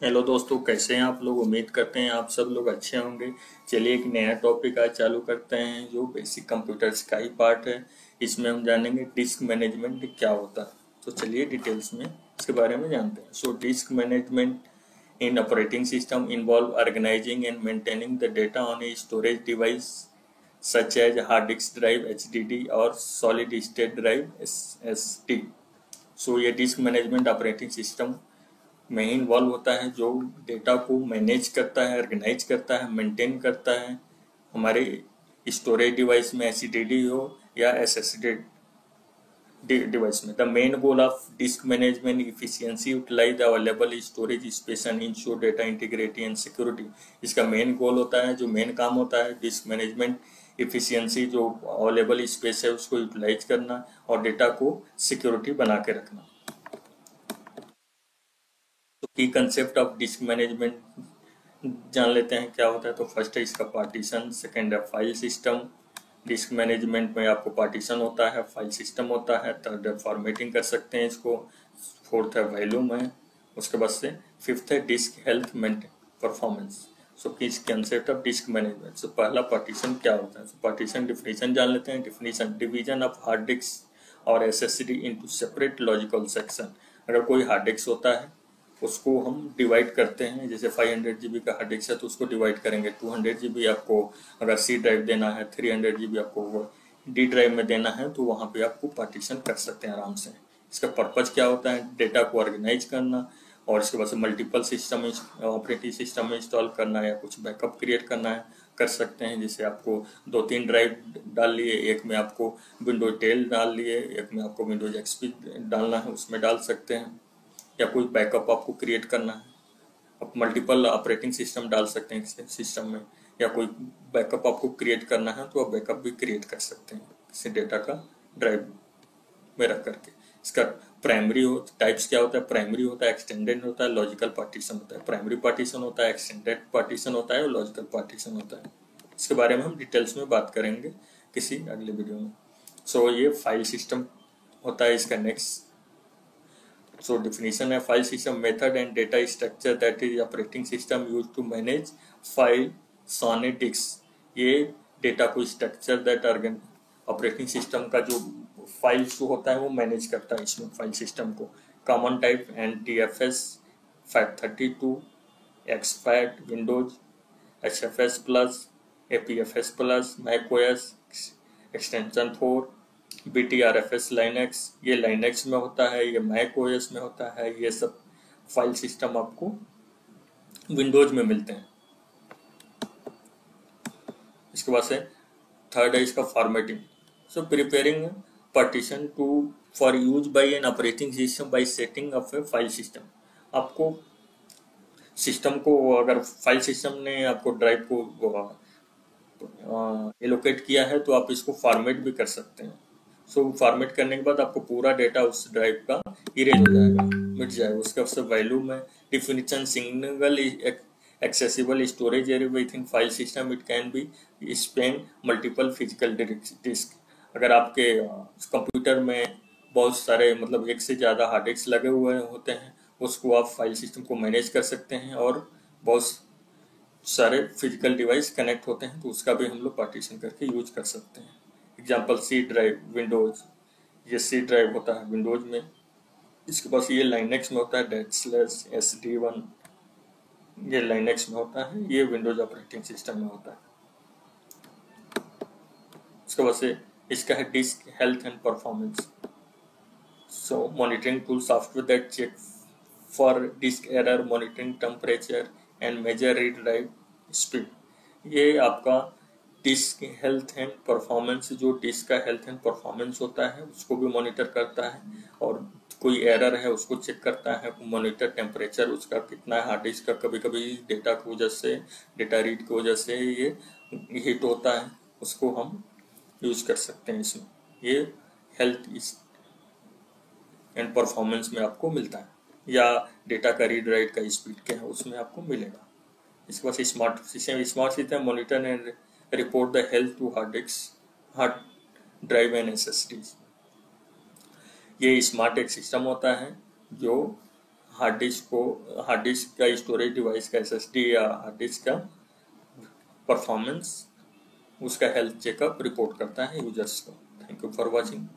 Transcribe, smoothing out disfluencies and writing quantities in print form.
Hello दोस्तों, कैसे हैं आप लोग। उम्मीद करते हैं आप सब लोग अच्छे होंगे। चलिए एक नया टॉपिक आज चालू करते हैं जो बेसिक कंप्यूटर्स का ही पार्ट है। इसमें हम जानेंगे डिस्क मैनेजमेंट क्या होता है। तो चलिए डिटेल्स में इसके बारे में जानते हैं। So disk management in operating system involve organising and maintaining the data on a storage device such as hard disk drive HDD और solid state drive SSD। So ये डिस्क मैनेजमेंट ऑपरेटिंग सिस्टम में involve होता है जो data को manage करता है, organise करता है, मेंटेन करता है। हमारे स्टोरेज डिवाइस में HDD हो या SSD डिवाइस में। The main goal of disk management efficiency utilise the available storage space and ensure data integrity and security. इसका मेन गोल होता है, जो मेन काम होता है डिस्क मैनेजमेंट इफिशियंसी, जो अवेलेबल स्पेस है उसको यूटिलाइज करना और डेटा को सिक्योरिटी बना के रखना। तो की कंसेप्ट ऑफ डिस्क मैनेजमेंट जान लेते हैं क्या होता है। तो फर्स्ट है इसका पार्टीशन, सेकंड है फाइल सिस्टम। डिस्क मैनेजमेंट में आपको पार्टीशन होता है, फाइल सिस्टम होता है, थर्ड है फॉर्मेटिंग कर सकते हैं इसको, फोर्थ है वॉल्यूम है, उसके बाद से फिफ्थ है डिस्क हेल्थ मेंटेन परफॉर्मेंस। सो किस कंसेप्ट ऑफ डिस्क मैनेजमेंट। सो पहला पार्टीशन क्या होता है। सो पार्टीशन डिफिनीशन जान लेते हैं। Definition division of hard disk और SSD into separate logical section. अगर कोई हार्ड डिस्क होता है उसको हम डिवाइड करते हैं। जैसे 500 GB का हार्ड डिस्क है तो उसको डिवाइड करेंगे। 200 GB आपको अगर C ड्राइव देना है, 300 GB आपको D ड्राइव में देना है, तो वहाँ पे आपको पार्टीशन कर सकते हैं आराम से। इसका पर्पज क्या होता है, डेटा को ऑर्गेनाइज करना और इसके बाद से मल्टीपल सिस्टम ऑपरेटिंग सिस्टम में इंस्टॉल करना है या कुछ बैकअप क्रिएट करना है, कर सकते हैं। जैसे आपको 2-3 ड्राइव डाल लिए, एक में आपको विंडोज 10 डाल लिए, एक में आपको विंडोज XP डालना है, उसमें डाल सकते हैं। या कोई बैकअप आपको क्रिएट करना है, आप मल्टीपल ऑपरेटिंग सिस्टम डाल सकते हैं सिस्टम में, या कोई बैकअप आपको क्रिएट करना है तो आप बैकअप भी क्रिएट कर सकते हैं किसी डेटा का ड्राइव में रख करके। इसका प्राइमरी हो टाइप्स क्या होता है, प्राइमरी होता है, एक्सटेंडेड होता है, लॉजिकल पार्टीशन होता है। प्राइमरी पार्टीशन होता है, एक्सटेंडेड पार्टीशन होता है और लॉजिकल पार्टीशन होता है। इसके बारे में हम डिटेल्स में बात करेंगे किसी अगले वीडियो में। सो ये फाइल सिस्टम होता है इसका नेक्स्ट। So definition है file system method and data structure that is operating system used to manage files on a disk। ये डेटा को स्ट्रक्चर दैट ऑपरेटिंग सिस्टम का जो फाइल्स होता है वो मैनेज करता है इसमें फाइल सिस्टम को। Common type NTFS 532, exFAT, Windows, HFS plus, APFS plus, macOS extension 4, BTRFS Linux, ये लाइनेक्स में होता है, ये मैक ओएस में होता है। ये सब फाइल सिस्टम आपको विंडोज में मिलते हैं। इसके बाद से थर्ड है इसका formatting. So preparing partition to for use by an operating system by setting up a file system. आपको सिस्टम को, अगर फाइल सिस्टम ने आपको ड्राइव को एलोकेट किया है तो आप इसको फॉर्मेट भी कर सकते हैं। सो फॉर्मेट करने के बाद आपको पूरा डेटा उस ड्राइव का इरेज हो जाएगा, मिट जाएगा। उसका सब वैल्यू में definition single accessible storage area within file system, it can be span multiple physical disk. अगर आपके कंप्यूटर में बहुत सारे मतलब एक से ज़्यादा हार्ड डिस्क लगे हुए होते हैं, उसको आप फाइल सिस्टम को मैनेज कर सकते हैं और बहुत सारे फिजिकल डिवाइस कनेक्ट होते हैं तो उसका भी हम लोग पार्टीशन करके यूज कर सकते हैं। एग्जाम्पल C ड्राइव विंडोज, ये C ड्राइव होता है विंडोज में। इसके पास ये लाइनेक्स में होता है, -SD1 ये लाइनेक्स में होता है, ये विंडोज ऑपरेटिंग सिस्टम में होता है। इसके बाद से इसका है disk health and performance. So monitoring tool software that check for disk error, monitoring temperature and measure read write speed. ये आपका डिस्क हेल्थ एंड परफॉर्मेंस, जो डिस्क का हेल्थ एंड परफॉर्मेंस होता है उसको भी मॉनिटर करता है, और कोई एरर है उसको चेक करता है। मॉनिटर टेम्परेचर उसका कितना है हार्ड डिस्क का। कभी कभी डेटा की वजह से, डेटा रीड की वजह से ये हीट होता है, उसको हम यूज कर सकते हैं इसमें। ये हेल्थ एंड परफॉर्मेंस में आपको मिलता है, या डेटा का रीड राइट का स्पीड क्या है उसमें आपको मिलेगा। इसके बाद smart system monitor and report the health to hard disk, hard drive and SSD। ये स्मार्ट एक सिस्टम होता है जो हार्ड डिस्क का स्टोरेज डिवाइस का SSD या हार्ड डिस्क का परफॉर्मेंस, उसका हेल्थ चेकअप रिपोर्ट करता है यूजर्स को। Thank you for watching.